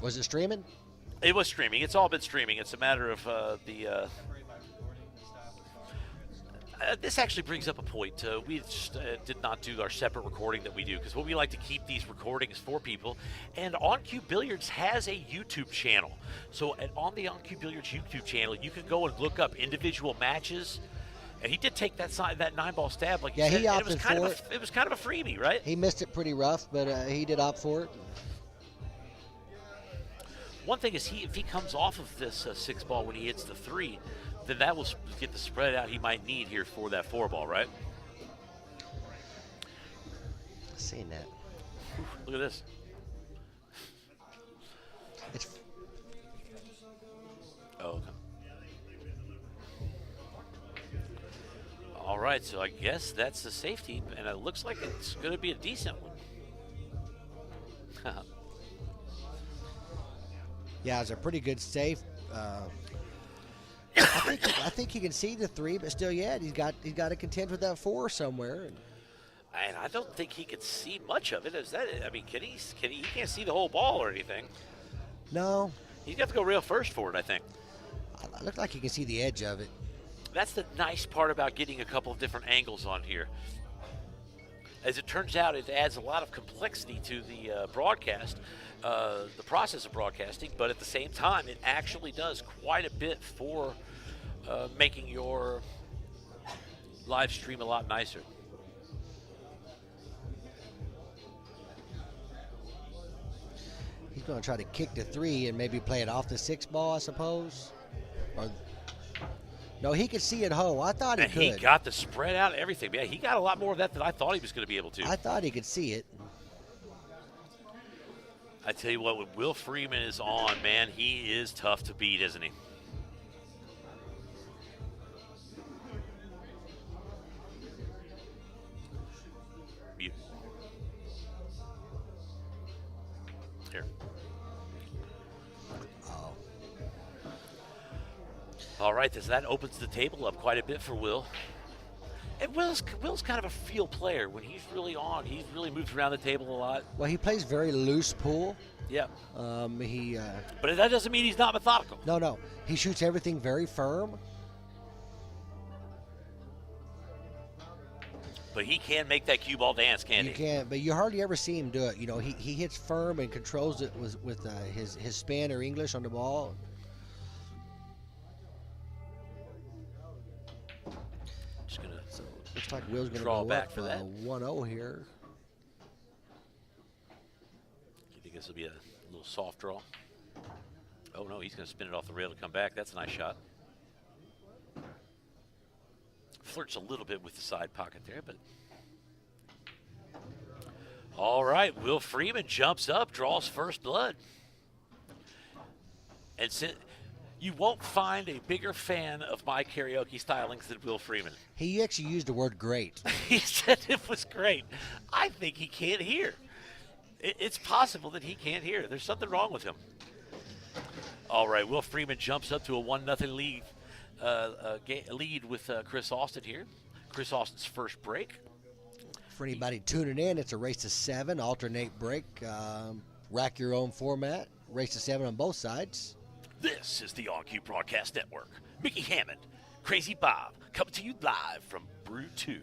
Was it streaming? It was streaming. It's all been streaming. It's a matter of this actually brings up a point. We just, did not do our separate recording that we do because what we like to keep these recordings for people. And On Cue Billiards has a YouTube channel. So on the On Cue Billiards YouTube channel, you can go and look up individual matches. And he did take that 9-ball stab, like you Yeah, said. he And opted for it. It was kind of a freebie, right? He missed it pretty rough, but he did opt for it. One thing is, if he comes off of this 6-ball when he hits the 3, then that will get the spread out he might need here for that 4-ball, right? Seen that. Look at this. It's Oh, okay. All right, so I guess that's the safety, and it looks like it's going to be a decent one. Yeah, it's a pretty good safe. I think he can see the 3, but still, yeah, he's got to contend with that 4 somewhere. And I don't think he can see much of it. Is that? I mean, can he? He can't see the whole ball or anything. No, He's got to go rail first for it, I think. it looked like he can see the edge of it. That's the nice part about getting a couple of different angles on here. As it turns out, it adds a lot of complexity to the broadcast, the process of broadcasting, but at the same time, it actually does quite a bit for making your live stream a lot nicer. He's going to try to kick the 3 and maybe play it off the 6-ball, I suppose. Or no, he could see it hoe. I thought he And could. he got the spread out, everything. Yeah, he got a lot more of that than I thought he was going to be able to. I thought he could see it. I tell you what, when Will Freeman is on, man, he is tough to beat, isn't he? Mute. Here. Oh, All right, so that opens the table up quite a bit for Will. And Will's kind of a field player. When he's really on, he really moves around the table a lot. well, he plays very loose pool. Yeah. He But that doesn't mean he's not methodical. no, he shoots everything very firm. But he can make that cue ball dance, can't You he? can't, but you hardly ever see him do it. You know, he hits firm and controls it with his spin or English on the ball. Just gonna So looks like Will's going to Draw go back up for that. 1-0 here. You think this will be a little soft draw? Oh no, he's going to spin it off the rail to come back. That's a nice shot. Flirts a little bit with the side pocket there, but all right. Will Freeman jumps up, draws first blood, and you won't find a bigger fan of my karaoke stylings than Will Freeman. He actually used the word great. He said it was great. I think he can't hear. It's possible that he can't hear. There's something wrong with him. All right, Will Freeman jumps up to a 1-0 lead. Lead with Chris Austin here. Chris Austin's first break. For anybody tuning in, it's a race to 7, alternate break, rack your own format, race to 7 on both sides. This is the On Cue Broadcast Network. Mickey Hammond, Crazy Bob, coming to you live from Brew 2.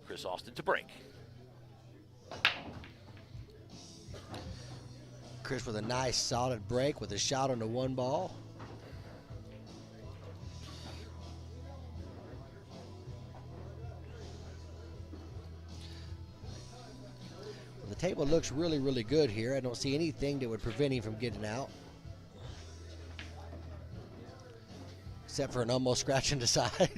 Chris Austin to break. Chris with a nice solid break with a shot on the 1-ball. The table looks really, really good here. I don't see anything that would prevent him from getting out. Except for an almost scratching the side.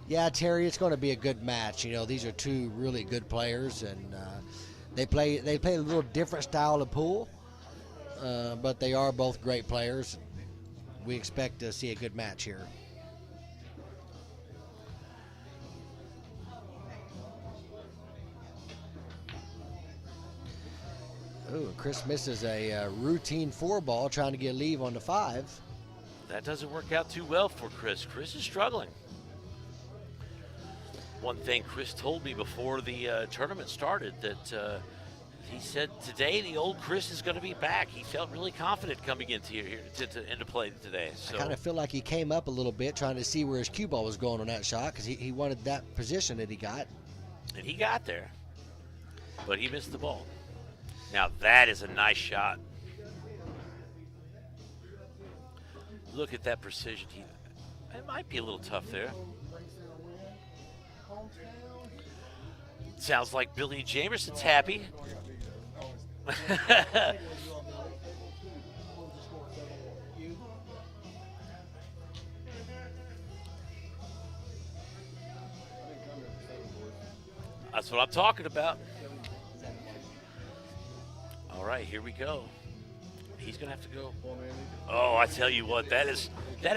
Yeah, Terry, it's going to be a good match. You know, these are two really good players, and they play a little different style of pool, but they are both great players. We expect to see a good match here. Ooh, Chris misses a routine 4 ball trying to get a leave on the 5. That doesn't work out too well for Chris. Chris is struggling. One thing Chris told me before the tournament started that he said today the old Chris is going to be back. He felt really confident coming into into play today. So I kind of feel like he came up a little bit trying to see where his cue ball was going on that shot because he wanted that position that he got. And he got there, but he missed the ball. Now that is a nice shot. Look at that precision. It might be a little tough there. Sounds like Billy Jamerson's happy. That's what I'm talking about. All right, here we go. He's going to have to go. Oh, I tell you what, that is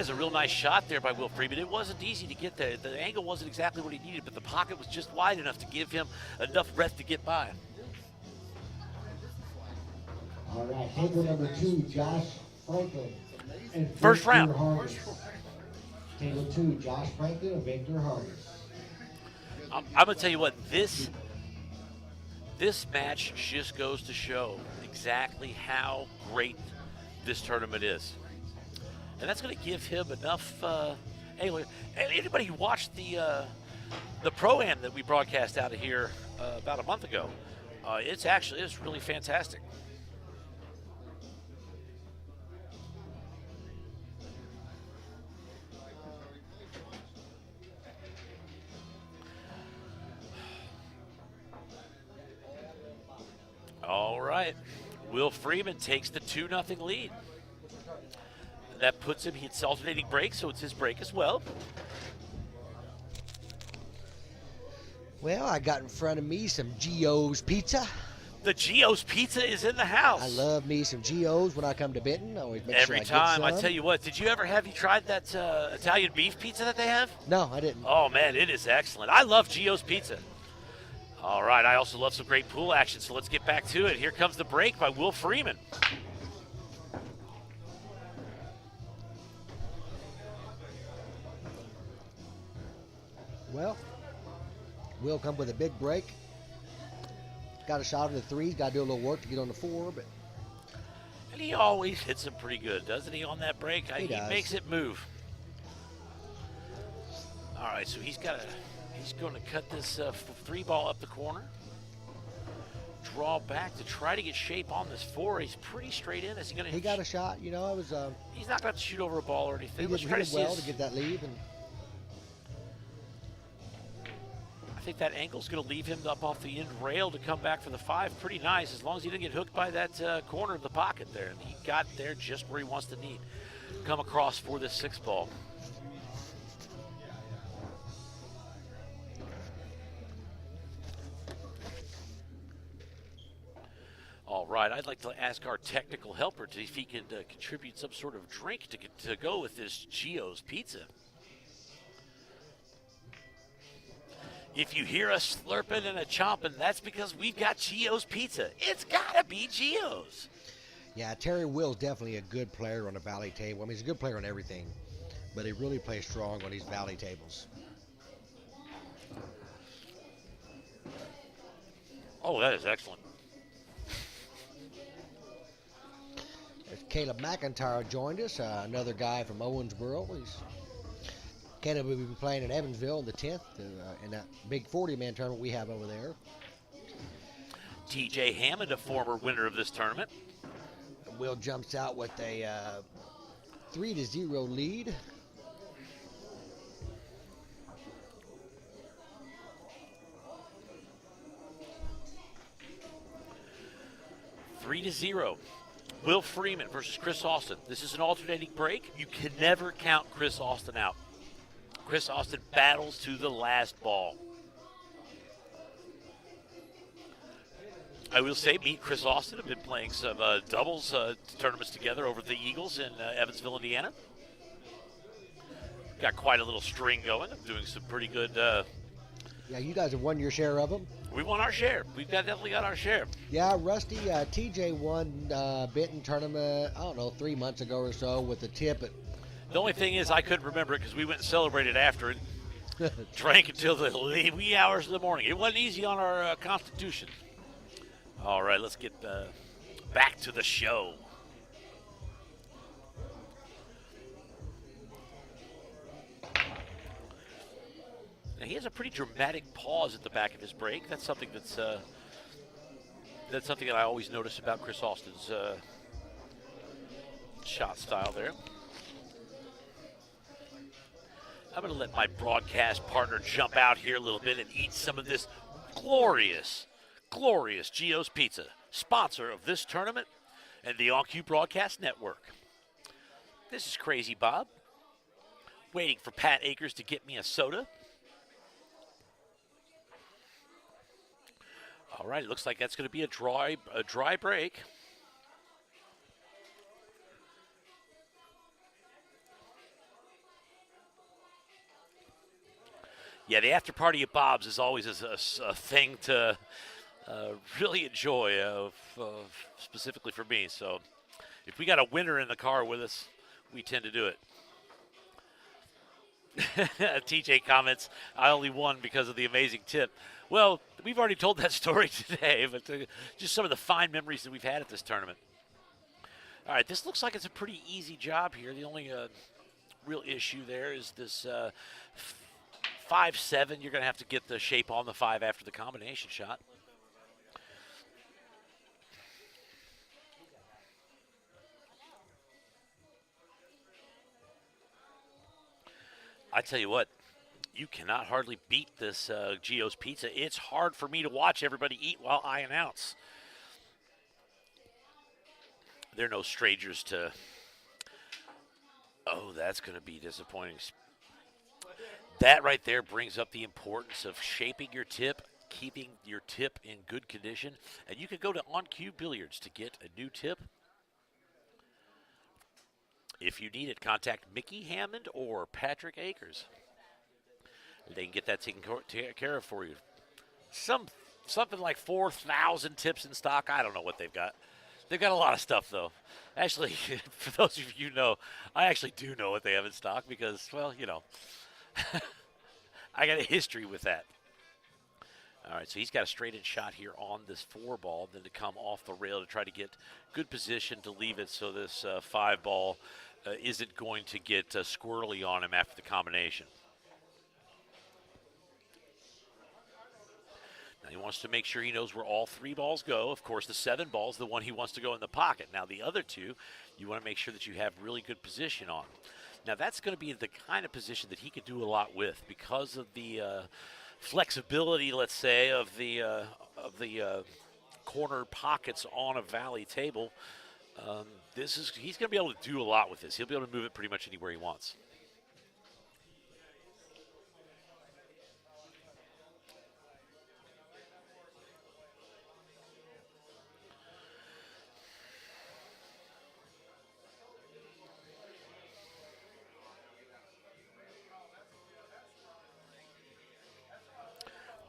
a real nice shot there by Will Freeman. It wasn't easy to get there. The angle wasn't exactly what he needed, but the pocket was just wide enough to give him enough breath to get by. All right, table number 2, Josh Franklin. And First Victor round. Hargis. Table 2, Josh Franklin and Victor Hargis. I'm going to tell you what, this match just goes to show exactly how great this tournament is. And that's going to give him enough. Anybody who watched the Pro-Am that we broadcast out of here about a month ago, it's really fantastic. All right. Will Freeman takes the 2-0 lead. That puts him, it's alternating break, so it's his break as well. Well, I got in front of me some Gio's Pizza. The Gio's Pizza is in the house. I love me some Gio's when I come to Benton. I always make Every sure I time. get some. I tell you what, have you tried that Italian beef pizza that they have? No, I didn't. Oh, man, it is excellent. I love Gio's Pizza. All right, I also love some great pool action, so let's get back to it. Here comes the break by Will Freeman. Well, Will come with a big break. Got a shot on the 3. Got to do a little work to get on the 4, but And he always hits them pretty good, doesn't he, on that break? He makes it move. All right, so he's going to cut this 3-ball up the corner. Draw back to try to get shape on this 4. He's pretty straight in. Is he going to? he got a shot. You know, it was. He's not going to shoot over a ball or anything. He did well to get that lead, and I think that ankle's going to leave him up off the end rail to come back for the 5. Pretty nice, as long as he didn't get hooked by that corner of the pocket there. And he got there just where he wants to come across for this 6-ball. All right, I'd like to ask our technical helper to see if he can contribute some sort of drink to go with this Gio's Pizza. If you hear us slurping and a chomping, that's because we've got Gio's Pizza. It's got to be Gio's. yeah, Terry Will's definitely a good player on the valley table. I mean, he's a good player on everything, but he really plays strong on these valley tables. Oh, that is excellent. Caleb McIntyre joined us, another guy from Owensboro. Caleb will be playing in Evansville on the 10th in that big 40-man tournament we have over there. TJ Hammond, a former winner of this tournament. Will jumps out with a 3-0 lead. Three to 0. Will Freeman versus Chris Austin. This is an alternating break. You can never count Chris Austin out. Chris Austin battles to the last ball. I will say, me and Chris Austin have been playing some doubles tournaments together over at the Eagles in Evansville, Indiana. Got quite a little string going. I'm doing some pretty good. Yeah, you guys have won your share of them. We won our share. We've definitely got our share. Yeah, Rusty, TJ won Benton tournament, I don't know, 3 months ago or so with the tip at The only thing is I couldn't remember it because we went and celebrated after it. Drank until the wee hours of the morning. It wasn't easy on our constitution. All right, let's get back to the show. Now, he has a pretty dramatic pause at the back of his break. That's something that I always notice about Chris Austin's shot style there. I'm going to let my broadcast partner jump out here a little bit and eat some of this glorious, glorious Gio's Pizza, sponsor of this tournament and the On-Q Broadcast Network. This is Crazy Bob, waiting for Pat Akers to get me a soda. All right, it looks like that's going to be a dry break. Yeah, the after party at Bob's is always a thing to really enjoy, specifically for me. So if we got a winner in the car with us, we tend to do it. TJ comments, I only won because of the amazing tip. Well, we've already told that story today, but just some of the fine memories that we've had at this tournament. All right, this looks like it's a pretty easy job here. The only real issue there is this 5-7. You're going to have to get the shape on the 5 after the combination shot. I tell you what, you cannot hardly beat this Gio's Pizza. It's hard for me to watch everybody eat while I announce. They're no strangers to... Oh, that's going to be disappointing. That right there brings up the importance of shaping your tip, keeping your tip in good condition. And you can go to On-Q Billiards to get a new tip. If you need it, contact Mickey Hammond or Patrick Akers. They can get that taken care of for you. Something like 4,000 tips in stock. I don't know what they've got. They've got a lot of stuff, though. Actually, for those of you who know, I actually do know what they have in stock because, well, you know, I got a history with that. All right, so he's got a straight-in shot here on this 4-ball, then to come off the rail to try to get good position to leave it so this 5-ball isn't going to get squirrely on him after the combination. Now he wants to make sure he knows where all 3 balls go. Of course, the 7 ball is the one he wants to go in the pocket. Now the other 2, you want to make sure that you have really good position on. Now that's going to be the kind of position that he could do a lot with because of the flexibility, let's say, of the corner pockets on a valley table. He's going to be able to do a lot with this. He'll be able to move it pretty much anywhere he wants.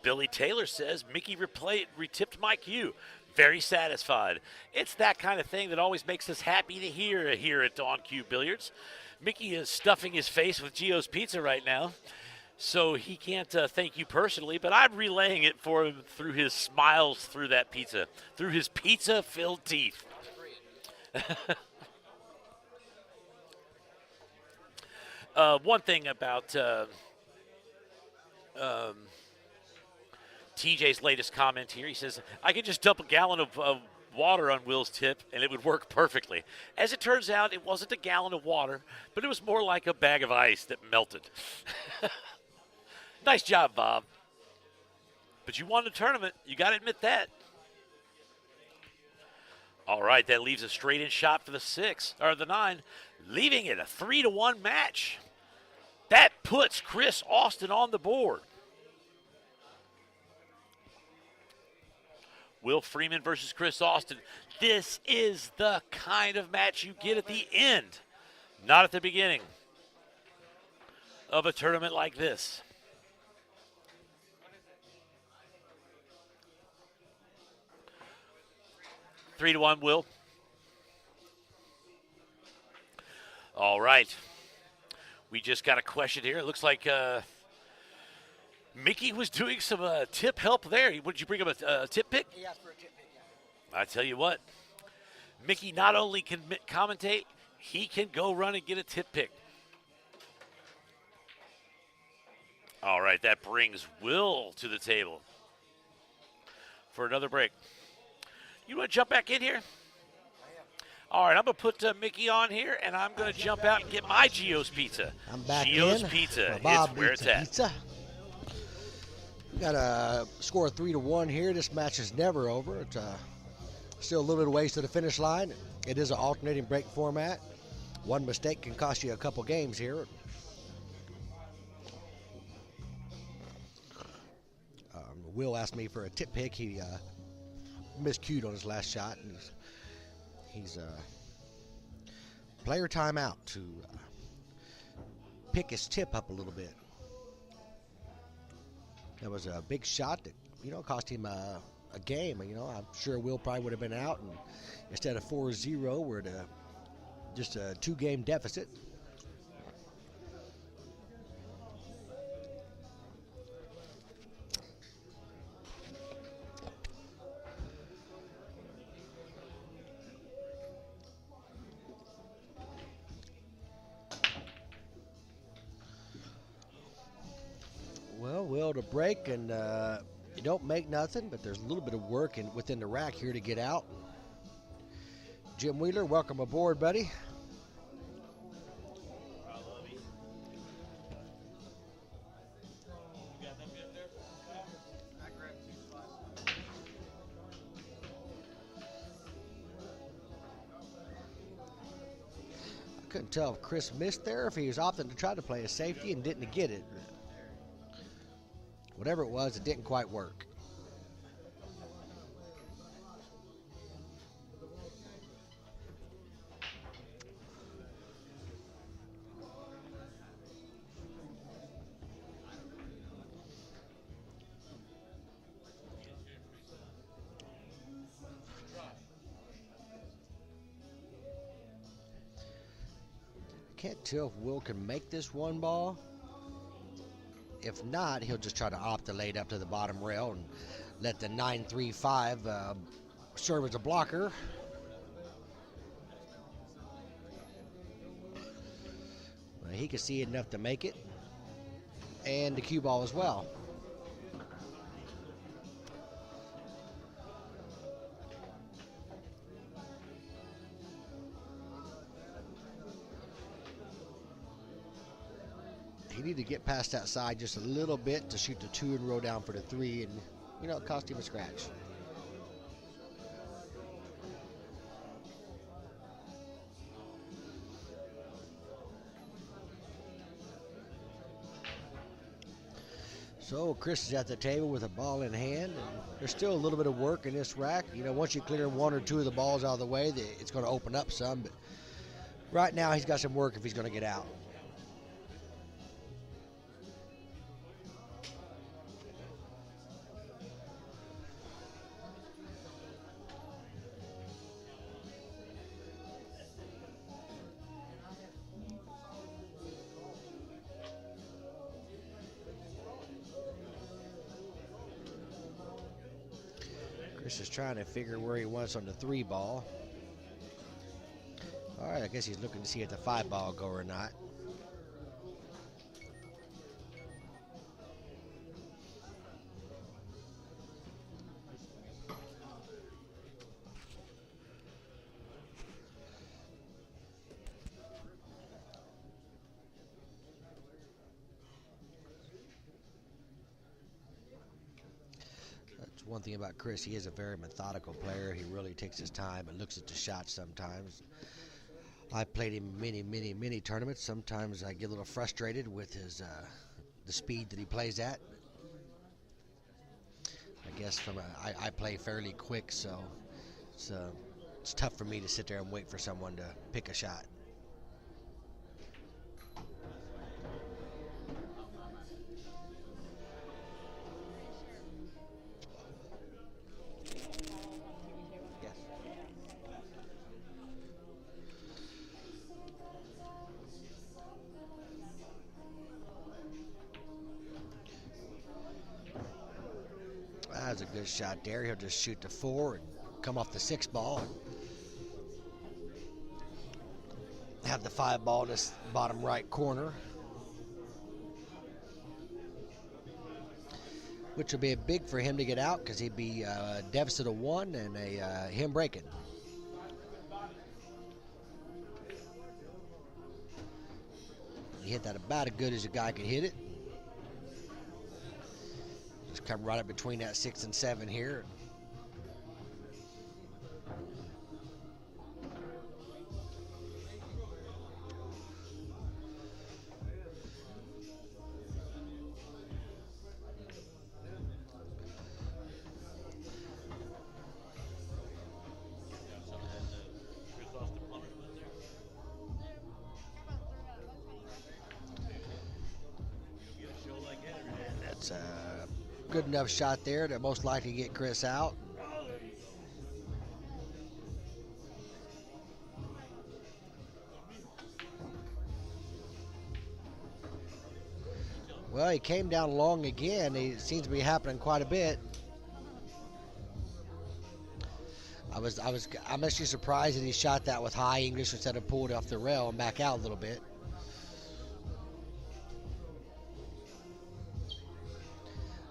Billy Taylor says, Mickey retipped my cue. Very satisfied. It's that kind of thing that always makes us happy to hear here at On-Q Billiards. Mickey is stuffing his face with Gio's Pizza right now, so he can't thank you personally, but I'm relaying it for him through his smiles through that pizza, through his pizza-filled teeth. One thing about TJ's latest comment here, he says, I could just dump a gallon of water on Will's tip and it would work perfectly. As it turns out, it wasn't a gallon of water, but it was more like a bag of ice that melted. Nice job, Bob. But you won the tournament. You got to admit that. All right, that leaves a straight-in shot for the 6, or the 9, leaving it a 3-1 match. That puts Chris Austin on the board. Will Freeman versus Chris Austin. This is the kind of match you get at the end, not at the beginning of a tournament like this. 3-1, Will. All right. We just got a question here. It looks like Mickey was doing some tip help there. What did you bring him a tip pick? He asked for a tip pick, yeah. I tell you what, Mickey not only can commentate, he can go run and get a tip pick. All right, that brings Will to the table for another break. You want to jump back in here? All right, I'm going to put Mickey on here, and I'm going to jump out and get my Gio's Pizza. I'm back Gio's in. Pizza Bob is where it's at. Pizza. We got a score of 3-1 here. This match is never over. It's still a little bit of ways to the finish line. It is an alternating break format. One mistake can cost you a couple games here. Will asked me for a tip pick. He miscued on his last shot. And he's player timeout to pick his tip up a little bit. That was a big shot that, cost him a game. I'm sure Will probably would have been out, and instead of 4-0, we're at just a 2-game deficit. Well, Will to break, and you don't make nothing, but there's a little bit of work within the rack here to get out. Jim Wheeler, welcome aboard, buddy. I couldn't tell if Chris missed there, if he was opting to try to play a safety and didn't get it. Whatever it was, it didn't quite work. Can't tell if Will can make this one ball. If not, he'll just try to opt to lay it up to the bottom rail and let the 9-3-5 serve as a blocker. Well, he can see enough to make it, and the cue ball as well. He needed to get past that side just a little bit to shoot the 2 and roll down for the 3, and it cost him a scratch. So Chris is at the table with a ball in hand, and there's still a little bit of work in this rack. Once you clear 1 or 2 of the balls out of the way, it's going to open up some, but right now he's got some work if he's going to get out. Chris is trying to figure where he wants on the 3 ball. All right, I guess he's looking to see if the 5 ball go or not. One thing about Chris, he is a very methodical player. He really takes his time and looks at the shots sometimes. I've played him many tournaments. Sometimes I get a little frustrated with his the speed that he plays at. I guess I play fairly quick, so it's tough for me to sit there and wait for someone to pick a shot. That's a good shot there. He'll just shoot the 4 and come off the 6 ball. Have the 5 ball in this bottom right corner, which will be big for him to get out because he'd be a deficit of 1 and him breaking. He hit that about as good as a guy could hit it. Just come right up between that 6 and 7 here. That's a good enough shot there to most likely get Chris out. Well, he came down long again. It seems to be happening quite a bit. I'm actually surprised that he shot that with high English instead of pulled off the rail and back out a little bit.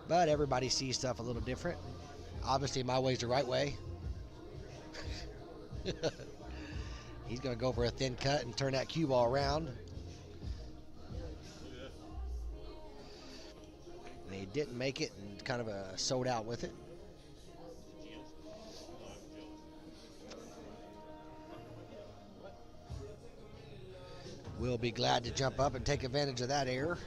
But everybody sees stuff a little different. Obviously, my way's the right way. He's going to go for a thin cut and turn that cue ball around. And he didn't make it and kind of sold out with it. We'll be glad to jump up and take advantage of that error.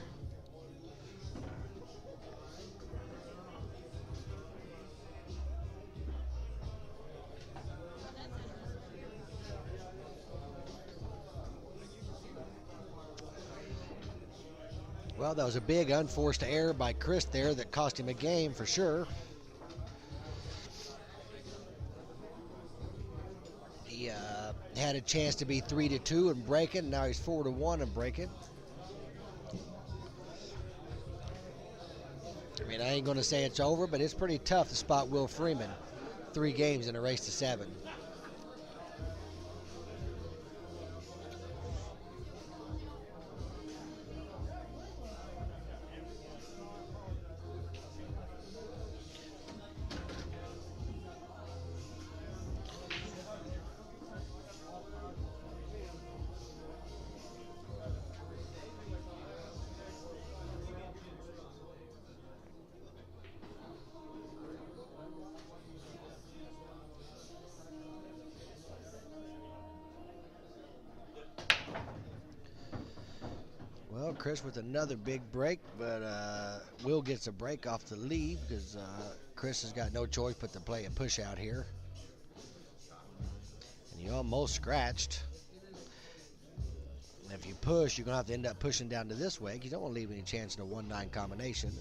Well, that was a big unforced error by Chris there that cost him a game for sure. He had a chance to be 3-2 and breaking. Now he's 4-1 and breaking. I mean, I ain't going to say it's over, but it's pretty tough to spot Will Freeman 3 games in a race to 7. Well, Chris with another big break, but Will gets a break off the lead because Chris has got no choice but to play a push out here. And he almost scratched. And if you push, you're going to have to end up pushing down to this way because you don't want to leave any chance in a 1-9 combination.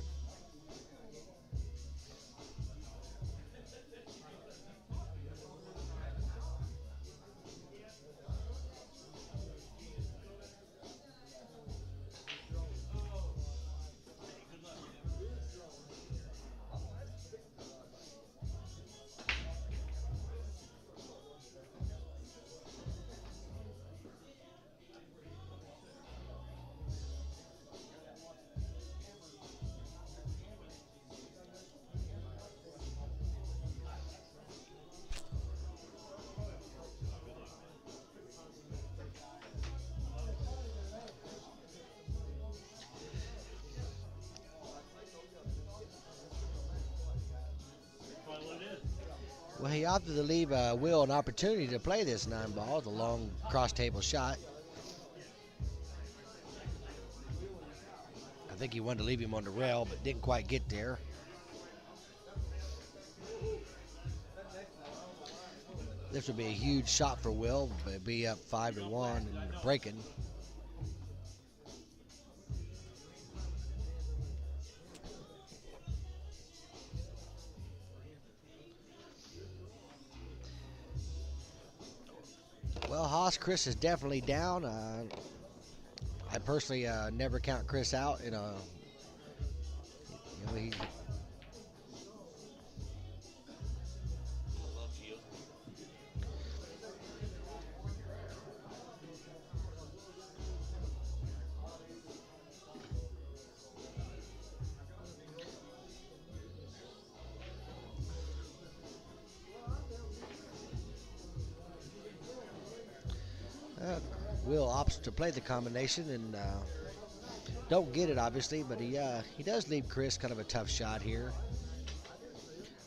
Well, he opted to leave Will an opportunity to play this 9 ball, the long cross-table shot. I think he wanted to leave him on the rail, but didn't quite get there. This would be a huge shot for Will, but be up 5-1 and breaking. Well, Haas, Chris is definitely down. I personally never count Chris out in a. Will opts to play the combination and don't get it, obviously, but he does leave Chris kind of a tough shot here.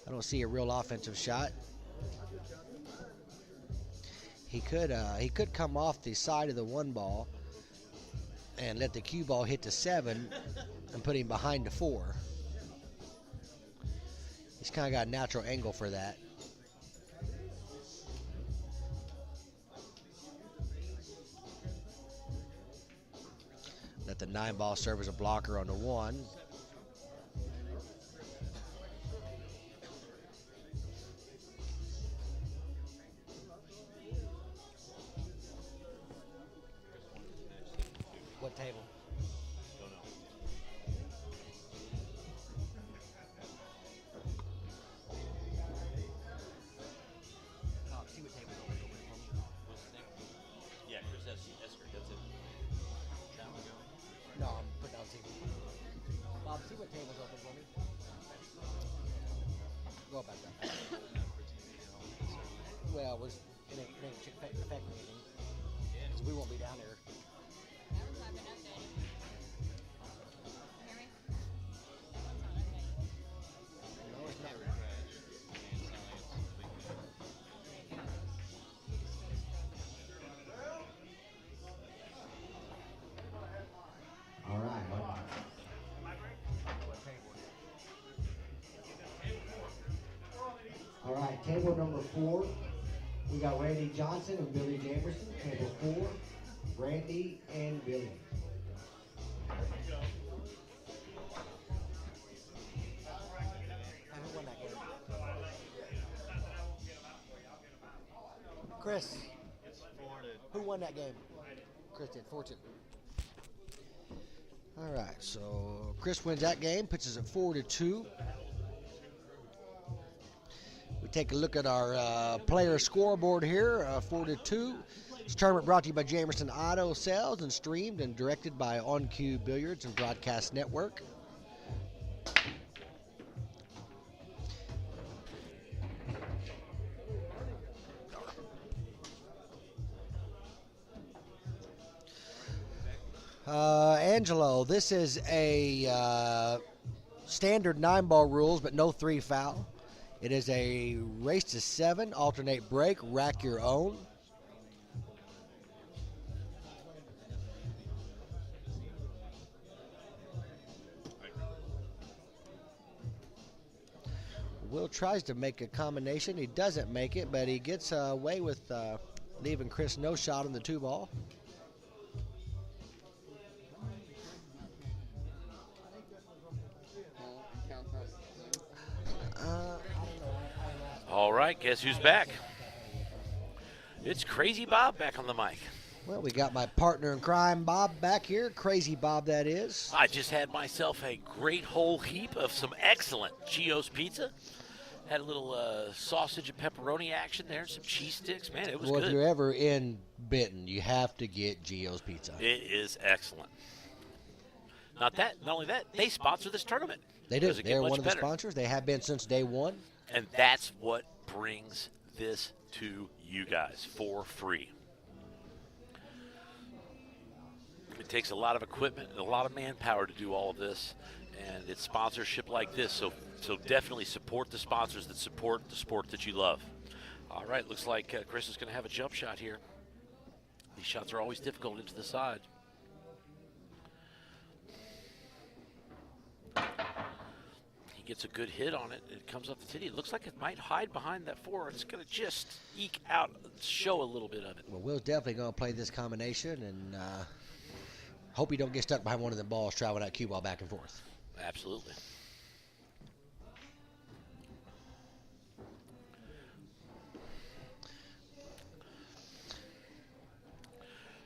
I don't see a real offensive shot. He could come off the side of the 1 ball and let the cue ball hit the 7 and put him behind the 4. He's kind of got a natural angle for that. Let the 9 ball serve as a blocker on the 1. What table? Don't know. Oh, see what table over for me. What's the name? Yeah, Chris has Esker. That's it. That one going? No, I'm putting down TV. Bob, see what table's open for me. Go back up. Well, it ain't affecting anything. Because we won't be down there. No, it's not. All right. All right, table number 4. We got Randy Johnson and Billy Jamerson. Table 4, Randy and Billy. Who won that game? Chris. Who won that game? Chris did, 4-2. All right, so Chris wins that game, puts us at 4-2. We take a look at our player scoreboard here, 4-2. This tournament brought to you by Jamerson Auto Sales and streamed and directed by On Cue Billiards and Broadcast Network. Angelo, this is a standard 9-ball rules, but no 3 foul. It is a race to 7, alternate break, rack your own. Will tries to make a combination. He doesn't make it, but he gets away with leaving Chris no shot on the 2 ball. All right, guess who's back? It's Crazy Bob back on the mic. Well, we got my partner in crime, Bob, back here. Crazy Bob, that is. I just had myself a great whole heap of some excellent Gio's pizza. Had a little sausage and pepperoni action there, some cheese sticks. Man, it was Well, good. if you're ever in Benton, you have to get Gio's Pizza. It is excellent. Not only that, they sponsor this tournament. They do. Does it get They're much one of the better? sponsors. They have been since day one. And that's what brings this to you guys for free. It takes a lot of equipment and a lot of manpower to do all of this, and it's sponsorship like this. So definitely support the sponsors that support the sport that you love. All right, looks like Chris is going to have a jump shot here. These shots are always difficult into the side. He gets a good hit on it. It comes off the titty. It looks like it might hide behind that 4. It's going to just eke out, show a little bit of it. Well, Will's definitely going to play this combination, and hope he don't get stuck behind one of the balls traveling that cue ball back and forth. Absolutely.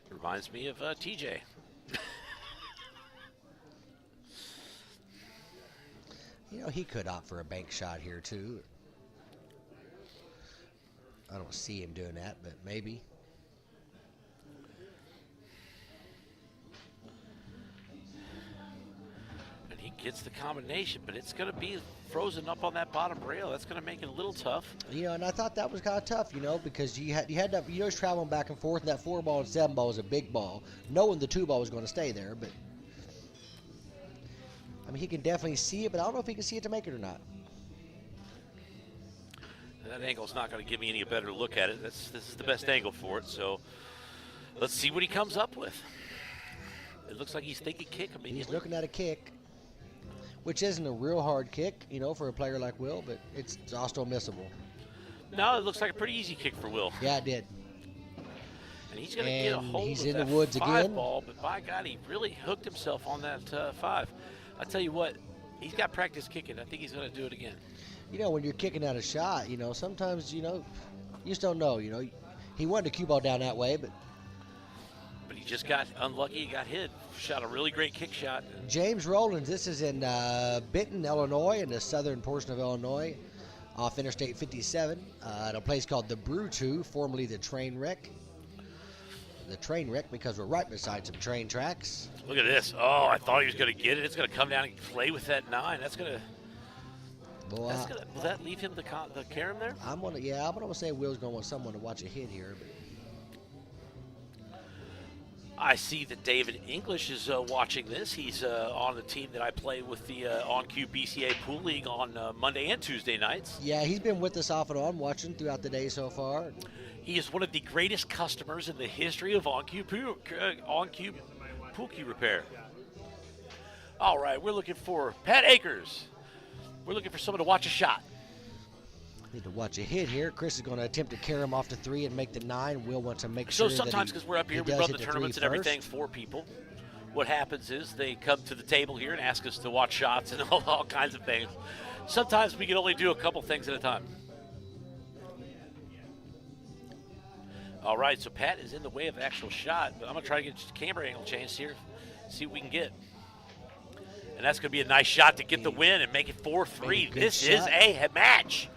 Reminds me of TJ. You know, he could opt for a bank shot here, too. I don't see him doing that, but maybe. And gets the combination, but it's going to be frozen up on that bottom rail. That's going to make it a little tough. And I thought that was kind of tough, because you had to, he's traveling back and forth, and that 4-ball and 7-ball is a big ball, knowing the 2-ball was going to stay there, but I mean, he can definitely see it, but I don't know if he can see it to make it or not. That angle's not going to give me any better look at it. This is the best angle for it, so let's see what he comes up with. It looks like he's thinking kick immediately. He's looking at a kick, which isn't a real hard kick, for a player like Will, but it's also missable. No, it looks like a pretty easy kick for Will. Yeah, it did. And he's going to get a hold he's of in that the woods 5 again. ball, but by God, he really hooked himself on that 5. I tell you what, he's got practice kicking. I think he's going to do it again. When you're kicking out a shot, sometimes, you just don't know. He wanted to cue ball down that way, but he just got unlucky. He got hit. Shot a really great kick shot. James Rollins, this is in Benton, Illinois, in the southern portion of Illinois, off Interstate 57, at a place called the Brew 2, formerly the Train Wreck. The Train Wreck because we're right beside some train tracks. Look at this. Oh, I thought he was going to get it. It's going to come down and play with that 9. That's going to... Will that leave him the carom there? I'm gonna say Will's gonna want someone to watch a hit here, but I see that David English is watching this. He's on the team that I play with the On-Cue BCA Pool League on Monday and Tuesday nights. Yeah, he's been with us off and on, watching throughout the day so far. He is one of the greatest customers in the history of On-Cue Pool Cue Repair. All right, we're looking for Pat Akers. We're looking for someone to watch a shot. Need to watch a hit here. Chris is going to attempt to carry him off to 3 and make the 9. Will want to make so sure. So sometimes, because we're up here, we run the tournaments and everything for people. What happens is they come to the table here and ask us to watch shots and all kinds of things. Sometimes we can only do a couple things at a time. All right, so Pat is in the way of the actual shot, but I'm going to try to get the camera angle changed here, see what we can get. And that's going to be a nice shot to get the win and make it 4-3. This shot. is a match.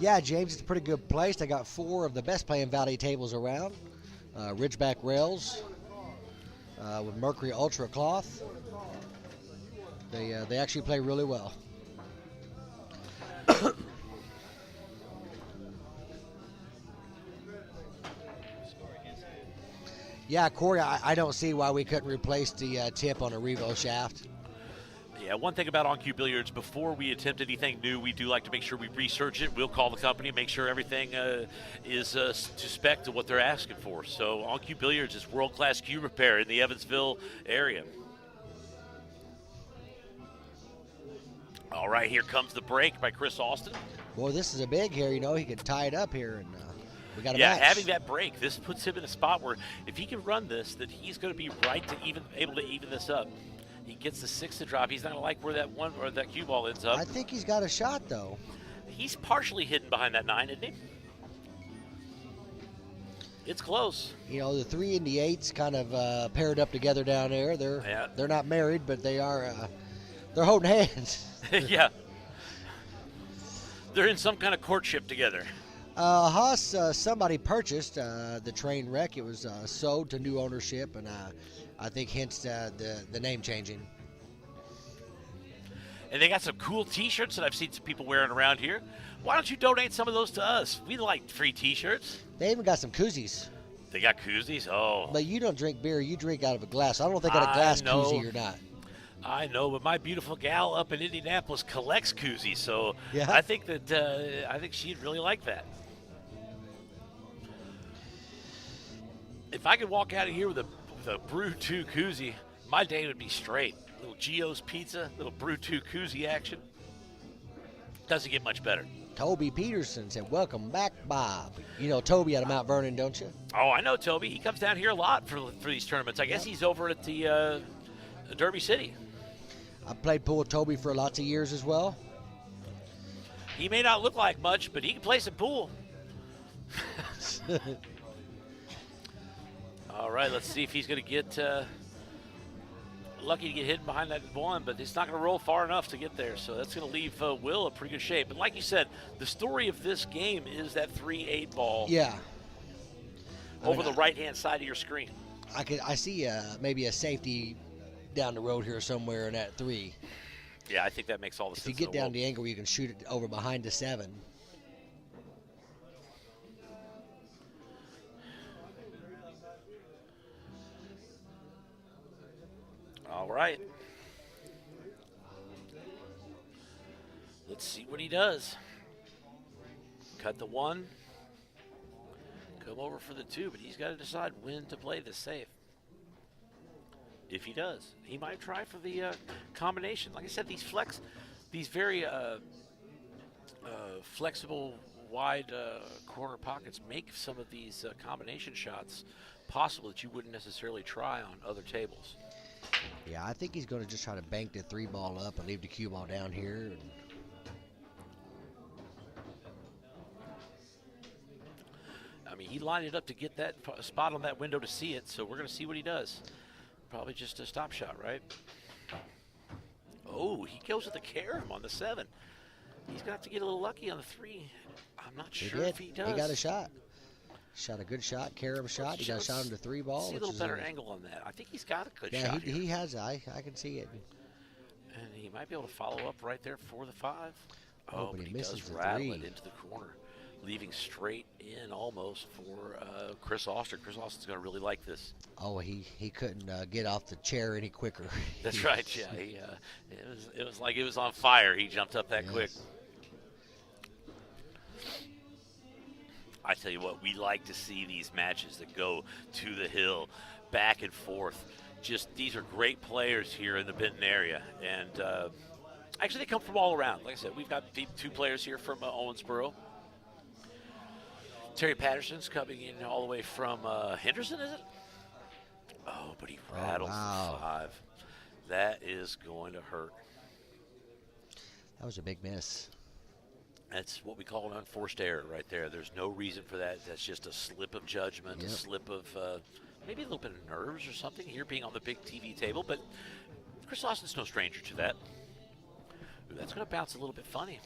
Yeah, James, it's a pretty good place. They got 4 of the best playing Valley tables around. Ridgeback rails with Mercury Ultra cloth. They actually play really well. Yeah, Corey, I don't see why we couldn't replace the tip on a Revo shaft. Yeah, one thing about On-Cue Billiards, before we attempt anything new, we do like to make sure we research it. We'll call the company, make sure everything is to spec to what they're asking for. So On-Cue Billiards is world-class cue repair in the Evansville area. All right, here comes the break by Chris Austin. Boy, this is a big here. He can tie it up here, and we got a yeah, match. Having that break, this puts him in a spot where if he can run this, that he's going to be right to able to even this up. He gets the 6 to drop. He's not going to like where that 1 or that cue ball ends up. I think he's got a shot, though. He's partially hidden behind that 9, isn't he? It's close. The 3 and the 8s kind of paired up together down there. They're not married, but they are. They're holding hands. Yeah. They're in some kind of courtship together. Haas, somebody purchased the train wreck. It was sold to new ownership, and I think hence the name changing. And they got some cool T-shirts that I've seen some people wearing around here. Why don't you donate some of those to us? We like free T-shirts. They even got some koozies. They got koozies? Oh. But you don't drink beer. You drink out of a glass. I don't know if they got a glass koozie or not. I know, but my beautiful gal up in Indianapolis collects koozies, so yeah. I think she'd really like that. If I could walk out of here with a Brew 2 koozie, my day would be straight. Little Gio's Pizza, little Brew 2 koozie action. Doesn't get much better. Toby Peterson said, "Welcome back, Bob." You know Toby out of Mount Vernon, don't you? Oh, I know Toby. He comes down here a lot for these tournaments. I guess he's over at the Derby City. I played pool with Toby for lots of years as well. He may not look like much, but he can play some pool. All right, let's see if he's going to get lucky to get hidden behind that 1, but he's not going to roll far enough to get there. So that's going to leave Will in pretty good shape. But like you said, the story of this game is that 3-8 ball. Yeah. Over the right-hand side of your screen. I see maybe a safety down the road here somewhere in that 3. Yeah, I think that makes all the If sense you get in the down world. the angle, you can shoot it over behind the 7. All right. Let's see what he does. Cut the 1. Come over for the 2, but he's got to decide when to play this safe. If he does, he might try for the combination. Like I said, these very flexible, wide corner pockets make some of these combination shots possible that you wouldn't necessarily try on other tables. Yeah, I think he's going to just try to bank the 3 ball up and leave the cue ball down here. I mean, he lined it up to get that spot on that window to see it, so we're going to see what he does. Probably just a stop shot, right? Oh, he goes with the carom on the 7. He's going to have to get a little lucky on the 3. I'm not sure if he does. He got a shot. Shot a good shot, carom shot. He got a shot on the 3 ball. See a little better angle on that. I think he's got a good shot. Yeah, he has. I can see it. And he might be able to follow up right there for the 5. Oh, but he misses does the rattle 3. it into the corner, leaving straight in almost for Chris Austin. Chris Austin's going to really like this. Oh, he couldn't get off the chair any quicker. That's right. Yeah, it was like it was on fire. He jumped up that quick. I tell you what, we like to see these matches that go to the hill, back and forth. Just these are great players here in the Benton area, and actually they come from all around. Like I said, we've got 2 players here from Owensboro. Terry Patterson's coming in all the way from Henderson, is it? Oh, but he rattles the 5. That is going to hurt. That was a big miss. That's what we call an unforced error right there. There's no reason for that. That's just a slip of judgment, a slip of maybe a little bit of nerves or something here being on the big TV table. But Chris Austin's no stranger to that. Ooh, that's going to bounce a little bit funny.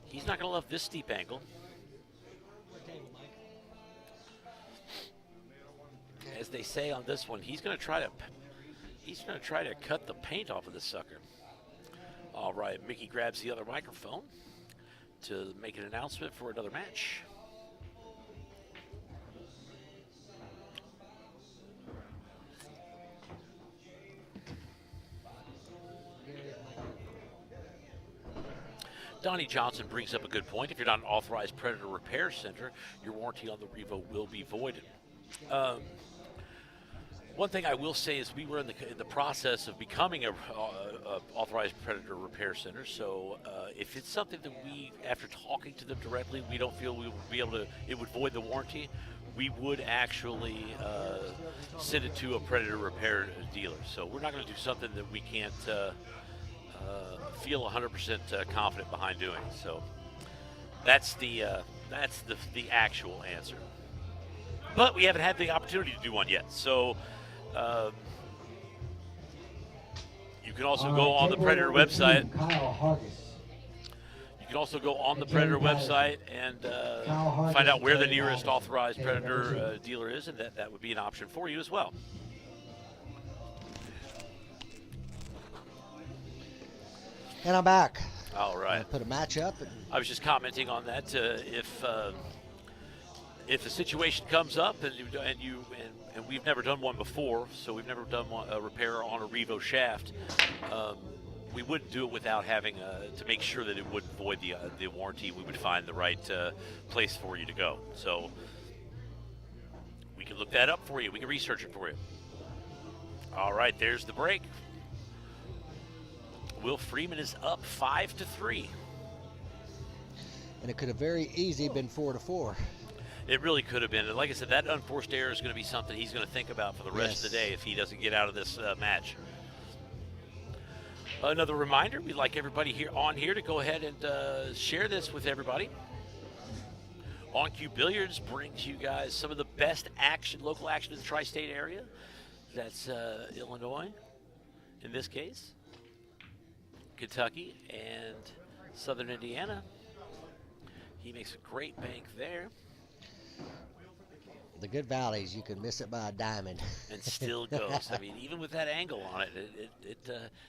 He's not going to love this steep angle. As they say on this one, he's going to try to cut the paint off of this sucker. All right, Mickey grabs the other microphone to make an announcement for another match. Donnie Johnson brings up a good point. If you're not an authorized Predator Repair Center, your warranty on the Revo will be voided. One thing I will say is we were in the process of becoming a authorized Predator Repair Center. So if it's something that we, after talking to them directly, we don't feel we would be able to, it would void the warranty, we would actually send it to a Predator Repair dealer. So we're not going to do something that we can't feel 100% confident behind doing. So that's the actual answer. But we haven't had the opportunity to do one yet. So you can also go on the Predator website. You can also go on the Predator website and find out where the nearest authorized Predator dealer is, and that would be an option for you as well. And I'm back. All right. Put a match up. I was just commenting on that. If a situation comes up and we've never done one before, so we've never done a repair on a Revo shaft, we wouldn't do it without having to make sure that it wouldn't void the warranty. We would find the right place for you to go. So we can look that up for you. We can research it for you. All right, there's the break. Will Freeman is up 5-3. And it could have very easily been 4-4. It really could have been. And like I said, that unforced error is going to be something he's going to think about for the rest of the day if he doesn't get out of this match. Another reminder, we'd like everybody here to go ahead and share this with everybody. On Cue Billiards brings you guys some of the best action, local action in the tri-state area. That's Illinois, in this case, Kentucky, and Southern Indiana. He makes a great bank there. The good valleys, you can miss it by a diamond. And still goes. I mean, even with that angle on it,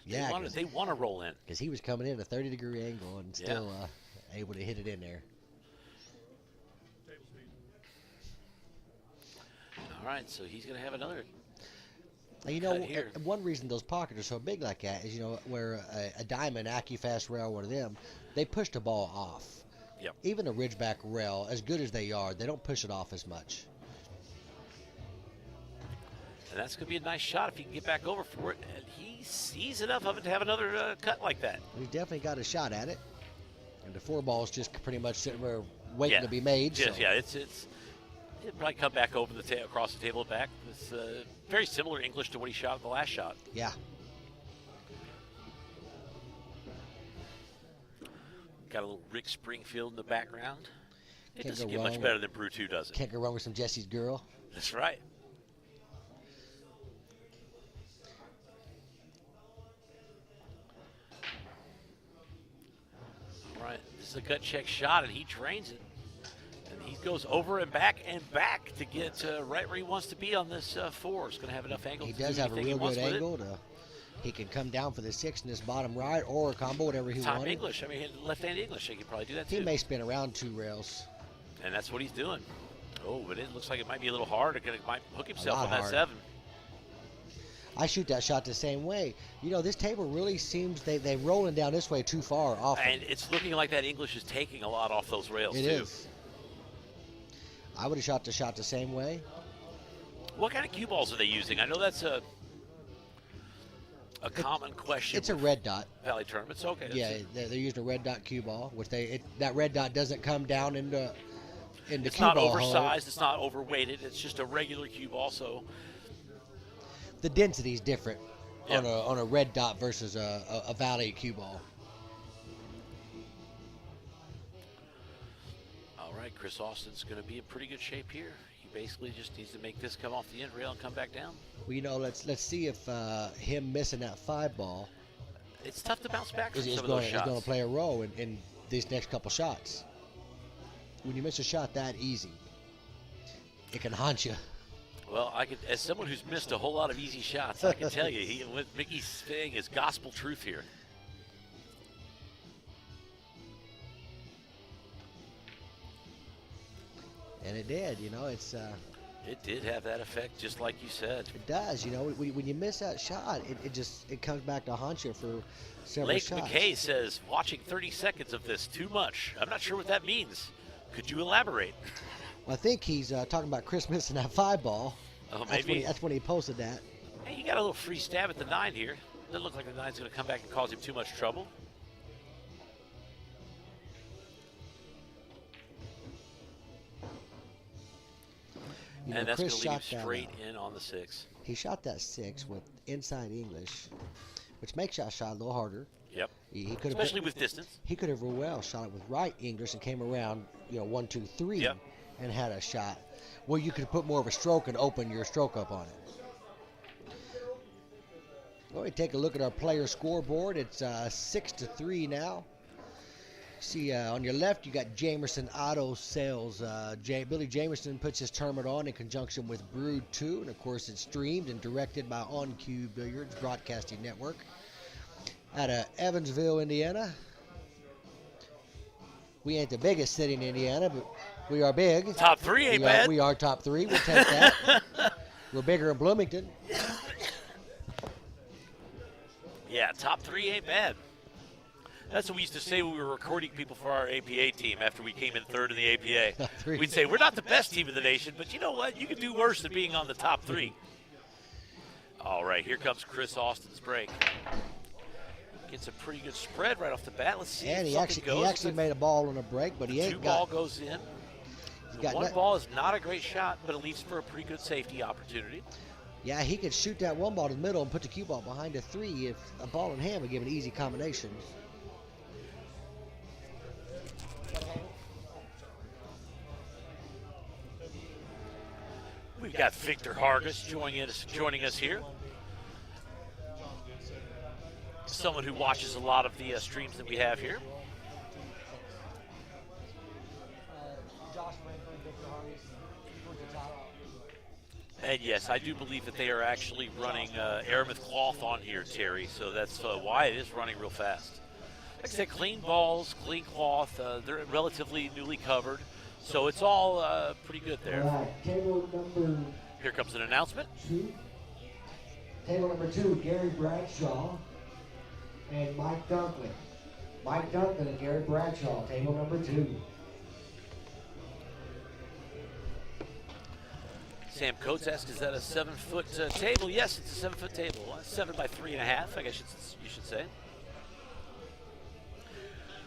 Yeah, they want to roll in. Because he was coming in a 30-degree angle and still able to hit it in there. All right, so he's going to have another. And, you know, here. one reason those pockets are so big like that is, you know, where a diamond, AccuFast rail, one of them, they push the ball off. Yep. Even a Ridgeback rail, as good as they are, they don't push it off as much. And that's going to be a nice shot if he can get back over for it. And he sees enough of it to have another cut like that. He's definitely got a shot at it. And the 4-ball's just pretty much sitting there waiting to be made. Just, so. Yeah, it'll probably come back over across the table and back. It's very similar English to what he shot at the last shot. Yeah. Got a little Rick Springfield in the background. It Can't doesn't go get much wrong better than Brew 2, does it? Can't go wrong with some Jesse's Girl. That's right. All right, this is a gut check shot, and he drains it. And he goes over and back to get right where he wants to be on this 4. He's going to have enough angle. He to does do have a anything real he good wants with angle. He can come down for the 6 in this bottom right or a combo, whatever he Top wanted. English. I mean, left-hand English. He could probably do that too. He may spin around 2 rails. And that's what he's doing. Oh, but it looks like it might be a little hard. It might hook himself on that hard. 7. I shoot that shot the same way. You know, this table really seems they're rolling down this way too far often. And it's looking like that English is taking a lot off those rails, It too. is. I would have shot the shot the same way. What kind of cue balls are they using? I know that's a common question. It's a red dot. Valley tournaments. Okay. Yeah, they're using a red dot cue ball, which that red dot doesn't come down into It's cue not ball oversized. It's not overweighted. It's just a regular cue ball. So the density is different Yep. on a red dot versus a valley cue ball. all right, Chris Austin's going to be in pretty good shape here. He basically just needs to make this come off the end rail and come back down. Well, you know, let's see if him missing that 5 ball It's tough to bounce back from is some of those shots. going to play a role in these next couple shots. When you miss a shot that easy, it can haunt you. Well, as someone who's missed a whole lot of easy shots, I can tell you, what Mickey's saying is gospel truth here. And it did, you know, it's It did have that effect, just like you said. it does, you know, when you miss that shot, it comes back to haunt you for several Lake shots. McKay says, watching 30 seconds of this, too much. I'm not sure what that means. Could you elaborate? Well, I think he's talking about Chris missing that 5 ball. Oh, That's maybe. that's when he posted that. Hey, you got a little free stab at the 9 here. Doesn't look like the 9's going to come back and cause him too much trouble. You know, And that's going Chris to lead him shot that, straight in on the 6. He shot that 6 with inside English, which makes that shot a little harder. Yep. He could have Especially with distance. He could have real well shot it with right English and came around, 1, 2, 3, Yep. and had a shot. Well, you could put more of a stroke and open your stroke up on it. Well, we take a look at our player scoreboard. It's 6-3 now. See, on your left, you got Jamerson Auto Sales. Billy Jamerson puts his tournament on in conjunction with Brood 2, and of course, it's streamed and directed by On Cue Billiards Broadcasting Network out of Evansville, Indiana. We ain't the biggest city in Indiana, but we are big. Top 3 ain't we bad. we are top 3. We'll take that. We're bigger in Bloomington. Yeah, top 3 ain't bad. That's what we used to say when we were recording people for our APA team after we came in 3rd in the APA. Three. We'd say, we're not the best team in the nation, but you know what? You can do worse than being on the top 3. All right, here comes Chris Austin's break. Gets a pretty good spread right off the bat. Let's see And if he something goes. actually made a ball on a break, but he The ain't 2 ball got. goes in. The got 1 net- ball is not a great shot, but it leaves for a pretty good safety opportunity. Yeah, he could shoot that 1 ball to the middle and put the cue ball behind a 3 if a ball in hand would give an easy combination. We've got Victor Hargis joining us here. Someone who watches a lot of the streams that we have here. Josh Franklin, Victor Hargis, towards the top. And yes, I do believe that they are actually running aramith cloth on here, Terry. So that's why it is running real fast. Like I said, clean balls, clean cloth. They're relatively newly covered, so it's all pretty good there. All right, table number Here comes an announcement. 2. Table number 2, Gary Bradshaw and Mike Dunkley. Mike Dunkley and Gary Bradshaw, table number 2. Sam Coates asks, is that a 7-foot table? Yes, it's a 7-foot table. 7 by 3.5, I guess you should say.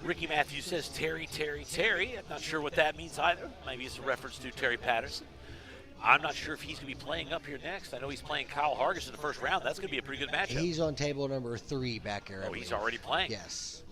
Ricky Matthews says, Terry, Terry, Terry. I'm not sure what that means either. Maybe it's a reference to Terry Patterson. I'm not sure if he's going to be playing up here next. I know he's playing Kyle Hargis in the first round. That's going to be a pretty good matchup. He's on table number 3 back there. Oh, he's already playing. Yes.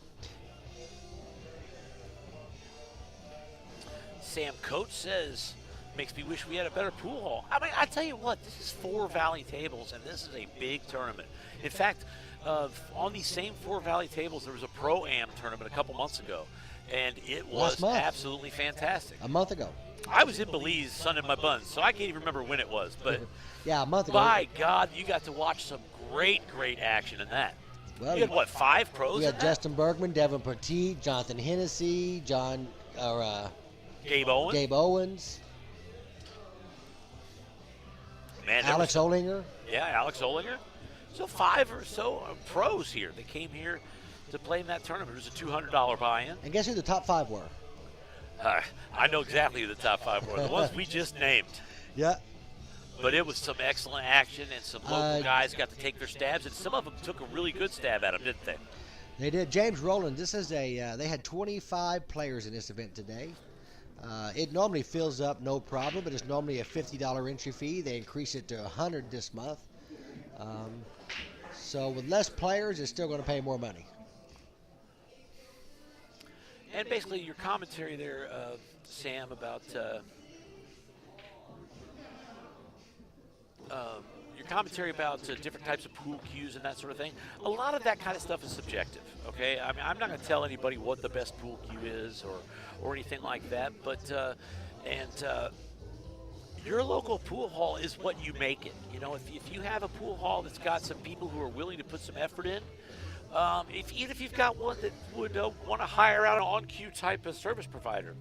Sam Coates says, makes me wish we had a better pool hall. I mean, I tell you what, this is 4 Valley tables, and this is a big tournament. In fact, on these same 4 Valley tables, there was a Pro-Am tournament a couple months ago, and it was absolutely fantastic. A month ago. I was in Belize sunning my buns, so I can't even remember when it was. But yeah, a month ago. By God, you got to watch some great action in that. Well, you had, what, 5 pros We in had that? Justin Bergman, Devin Petit, Jonathan Hennessy, Gabe Owens. Gabe Owens. Man, Alex Olinger. Yeah, Alex Olinger. So 5 or so pros here. They came here to play in that tournament. It was a $200 buy-in. And guess who the top 5 were? I know exactly who the top 5 were. The ones we just named. Yeah. But it was some excellent action, and some local guys got to take their stabs, and some of them took a really good stab at them, didn't they? They did. James Rowland, this is they had 25 players in this event today. It normally fills up no problem, but it's normally a $50 entry fee. They increase it to $100 this month. So with less players, it's still going to pay more money. And basically your commentary there, Sam, about different types of pool cues and that sort of thing, a lot of that kind of stuff is subjective, okay? I mean, I'm not going to tell anybody what the best pool cue is or anything like that, but your local pool hall is what you make it. You know, if you have a pool hall that's got some people who are willing to put some effort in, even if you've got one that would want to hire out an on-cue type of service provider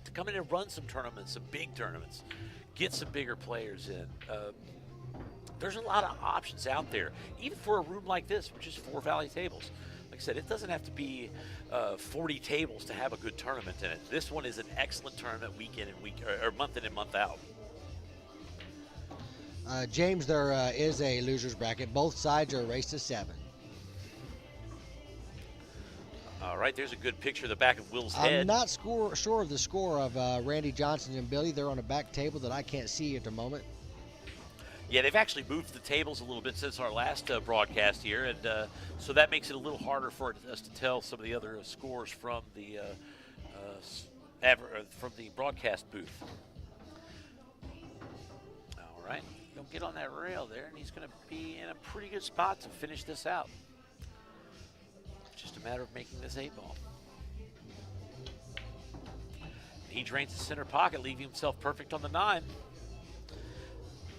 to come in and run some tournaments, some big tournaments, get some bigger players in, there's a lot of options out there, even for a room like this, which is 4 Valley tables. Like I said, it doesn't have to be 40 tables to have a good tournament in it. This one is an excellent tournament week in and or month in and month out. James, there is a loser's bracket. Both sides are a race to 7. All right, there's a good picture of the back of Will's head. I'm not sure of the score of Randy Johnson and Billy. They're on a back table that I can't see at the moment. Yeah, they've actually moved the tables a little bit since our last broadcast here, and so that makes it a little harder for us to tell some of the other scores from the broadcast booth. All right, he'll get on that rail there, and he's going to be in a pretty good spot to finish this out. Just a matter of making this 8-ball. He drains the center pocket, leaving himself perfect on the 9.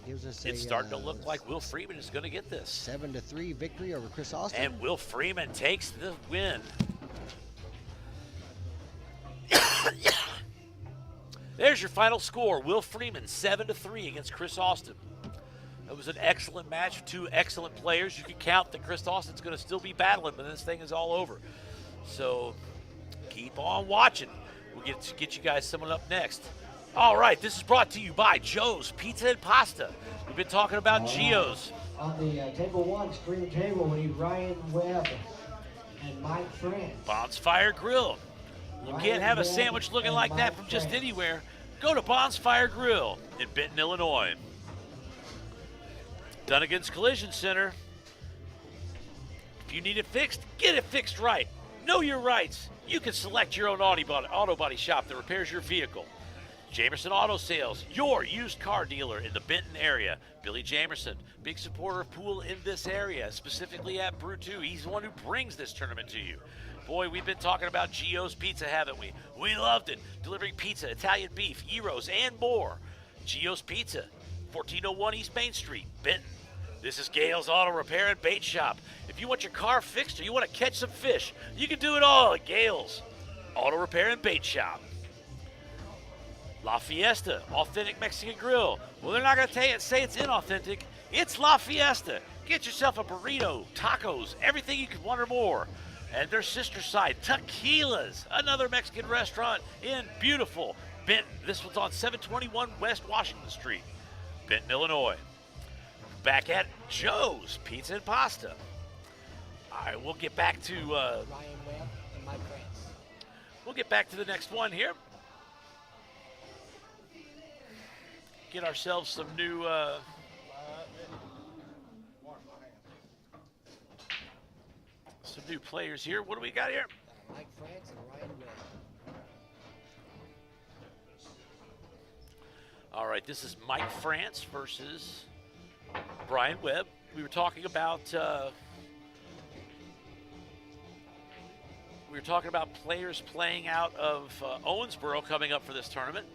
It's starting to look like Will Freeman is going to get this. 7-3 victory over Chris Austin. And Will Freeman takes the win. There's your final score. Will Freeman, 7-3 against Chris Austin. It was an excellent match, 2 excellent players. You can count that Chris Austin's going to still be battling when this thing is all over. So keep on watching. We'll get you guys someone up next. All right, this is brought to you by Joe's Pizza and Pasta. We've been talking about Gio's. On the table 1, screen table, we need Ryan Webb and Mike France. Bonfire Grill. You can't have a sandwich looking like that from just anywhere. Go to Bonfire Grill in Benton, Illinois. Dunnigan's Collision Center. If you need it fixed, get it fixed right. Know your rights. You can select your own auto body shop that repairs your vehicle. Jamerson Auto Sales, your used car dealer in the Benton area. Billy Jamerson, big supporter of pool in this area, specifically at Brew 2. He's the one who brings this tournament to you. Boy, we've been talking about Gio's Pizza, haven't we? We loved it. Delivering pizza, Italian beef, gyros, and more. Gio's Pizza, 1401 East Main Street, Benton. This is Gale's Auto Repair and Bait Shop. If you want your car fixed or you want to catch some fish, you can do it all at Gale's Auto Repair and Bait Shop. La Fiesta, authentic Mexican grill. Well, they're not going to say it's inauthentic. It's La Fiesta. Get yourself a burrito, tacos, everything you could want or more. And their sister side, Tequilas, another Mexican restaurant in beautiful Benton. This one's on 721 West Washington Street, Benton, Illinois. Back at Joe's Pizza and Pasta. All right, we'll get back to Ryan Webb and Mike France. we'll get back to the next one here. Get ourselves some new players here. What do we got here? Mike France and Ryan Webb. All right, this is Mike France versus Brian Webb. We were talking about players playing out of Owensboro coming up for this tournament.